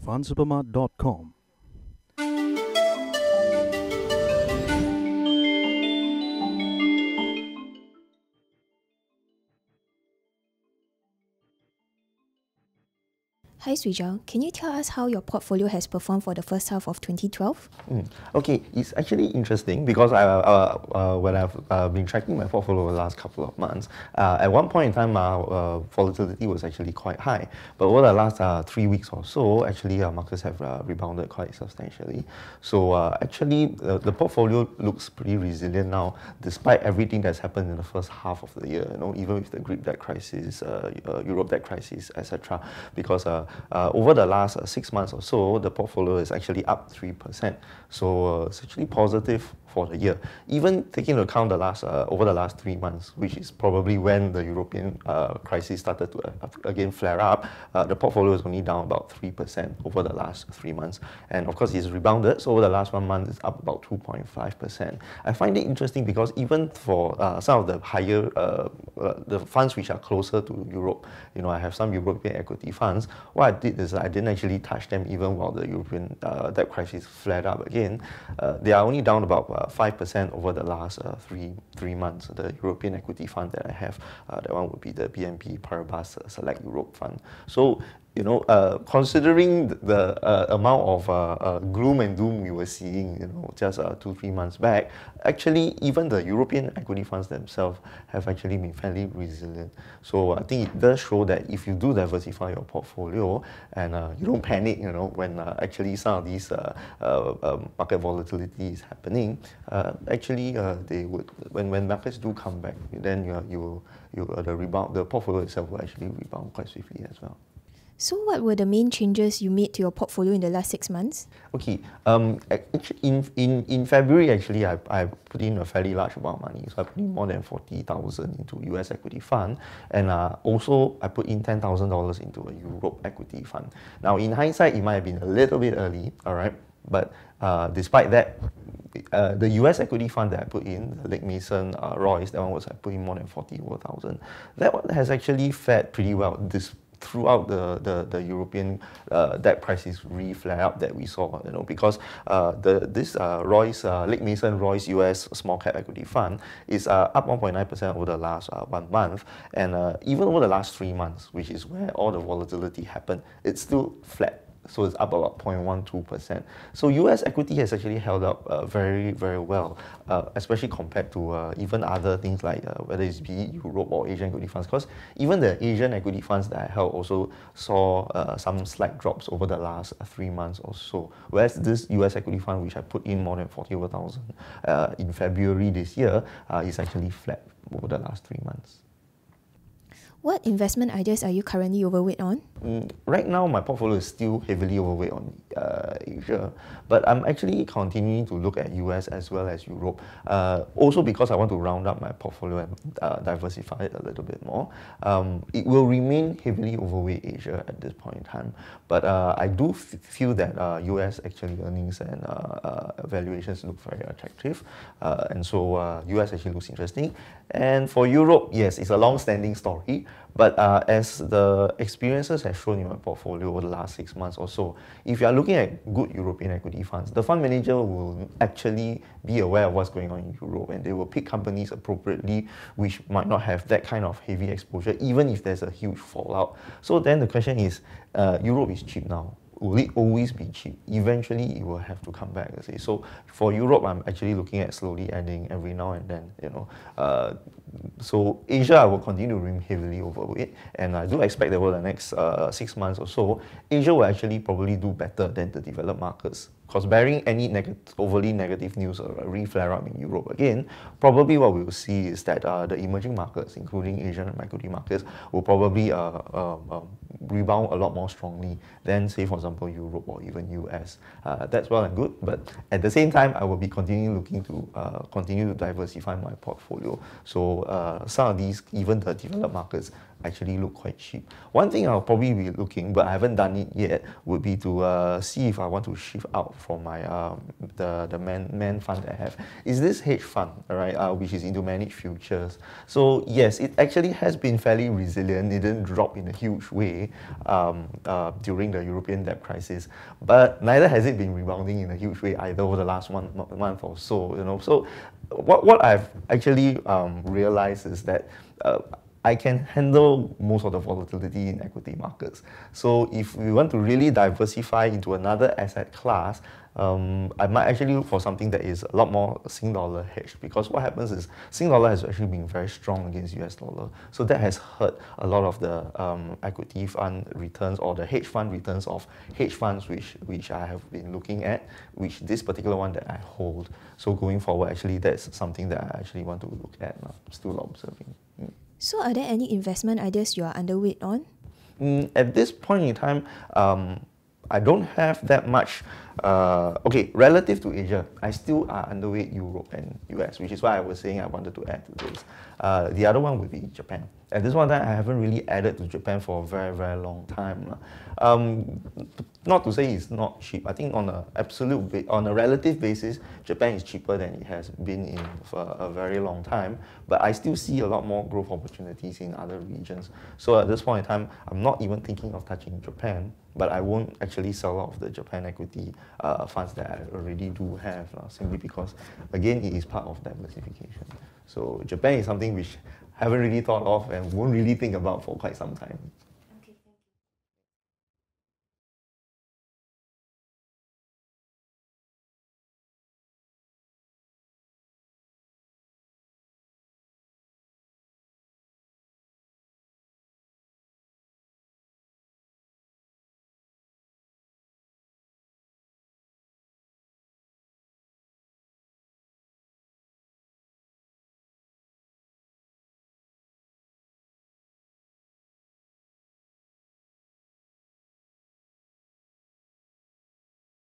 Fundsupermart.com. Hi Sui Jau, can you tell us how your portfolio has performed for the first half of 2012? Okay, it's actually interesting because when I've been tracking my portfolio over the last couple of months, at one point in time, volatility was actually quite high. But over the last 3 weeks or so, actually, markets have rebounded quite substantially. So actually, the portfolio looks pretty resilient now, despite everything that's happened in the first half of the year. You know, even with the Greek debt crisis, Europe debt crisis, etc. Because over the last 6 months or so, the portfolio is actually up 3%. So it's actually positive for the year. Even taking into account over the last 3 months, which is probably when the European crisis started to again flare up, the portfolio is only down about 3% over the last 3 months. And of course, it's rebounded. So over the last 1 month, it's up about 2.5%. I find it interesting because even for some of the higher, the funds which are closer to Europe, you know, I have some European equity funds. What I did is I didn't actually touch them even while the European debt crisis flared up again. They are only down about 5% over the last three months. The European equity fund that I have, that one would be the BNP Paribas Select Europe Fund. So, you know, considering the amount of gloom and doom we were seeing, you know, just 2-3 months back, actually even the European equity funds themselves have actually been fairly resilient. So I think it does show that if you do diversify your portfolio and you don't panic, you know, when actually some of these market volatility is happening, actually they would, when markets do come back, then the portfolio itself will actually rebound quite swiftly as well. So what were the main changes you made to your portfolio in the last 6 months? Okay, in February, actually, I put in a fairly large amount of money. So I put in more than 40,000 into US equity fund, and also I put in $10,000 into a Europe equity fund. Now, in hindsight, it might have been a little bit early, all right, but despite that, the US equity fund that I put in, the Lake Mason Royce, that one was I put in more than 40,000. That one has actually fared pretty well throughout the European debt crisis re-flare up that we saw, you know, because this Royce, Lake Mason Royce US Small Cap Equity Fund is up 1.9% over the last 1 month, and even over the last 3 months, which is where all the volatility happened, it's still flat. So it's up about 0.12%. So US equity has actually held up very, very well, especially compared to even other things like whether it's be Europe or Asian equity funds. Because even the Asian equity funds that I held also saw some slight drops over the last 3 months or so. Whereas this US equity fund, which I put in more than 40,000 in February this year, is actually flat over the last 3 months. What investment ideas are you currently overweight on? Right now, my portfolio is still heavily overweight on Asia, but I'm actually continuing to look at US as well as Europe, also because I want to round up my portfolio and diversify it a little bit more. It will remain heavily overweight Asia at this point in time, but I do feel that US actually earnings and valuations look very attractive, and so US actually looks interesting. And for Europe, yes, it's a long-standing story. But as the experiences have shown in my portfolio over the last 6 months or so, if you are looking at good European equity funds, the fund manager will actually be aware of what's going on in Europe, and they will pick companies appropriately which might not have that kind of heavy exposure, even if there's a huge fallout. So then the question is, Europe is cheap now. Will it always be cheap? Eventually, it will have to come back. So for Europe, I'm actually looking at slowly adding every now and then. You know, so Asia, I will continue to remain heavily overweight, and I do expect that over the next 6 months or so, Asia will actually probably do better than the developed markets. Because barring any overly negative news or a re-flare up in Europe again, probably what we will see is that the emerging markets, including Asian and equity markets, will probably rebound a lot more strongly than, say, for example, Europe or even US. That's well and good, but at the same time, I will be looking to continue to diversify my portfolio. So some of these, even the developed markets, actually look quite cheap. One thing I'll probably be looking, but I haven't done it yet, would be to see if I want to shift out from my the main fund that I have. Is this hedge fund, all right, which is into managed futures. So yes, it actually has been fairly resilient. It didn't drop in a huge way during the European debt crisis, but neither has it been rebounding in a huge way either over the last month or so. So what I've actually realized is that I can handle most of the volatility in equity markets. So if we want to really diversify into another asset class, I might actually look for something that is a lot more Sing dollar hedged, because what happens is Sing dollar has actually been very strong against US dollar. So that has hurt a lot of the equity fund returns or the hedge fund returns of hedge funds which I have been looking at, which this particular one that I hold. So going forward, actually that's something that I actually want to look at now, still observing. So are there any investment ideas you are underweight on? At this point in time, I don't have that much. Okay, relative to Asia, I still are underweight Europe and US, which is why I was saying I wanted to add to this. The other one would be Japan. At this one time, I haven't really added to Japan for a very, very long time. Not to say it's not cheap. I think on a relative basis, Japan is cheaper than it has been in for a very long time. But I still see a lot more growth opportunities in other regions. So at this point in time, I'm not even thinking of touching Japan, but I won't actually sell off the Japan equity funds that I already do have, simply because, again, it is part of diversification. So Japan is something which I haven't really thought of and won't really think about for quite some time.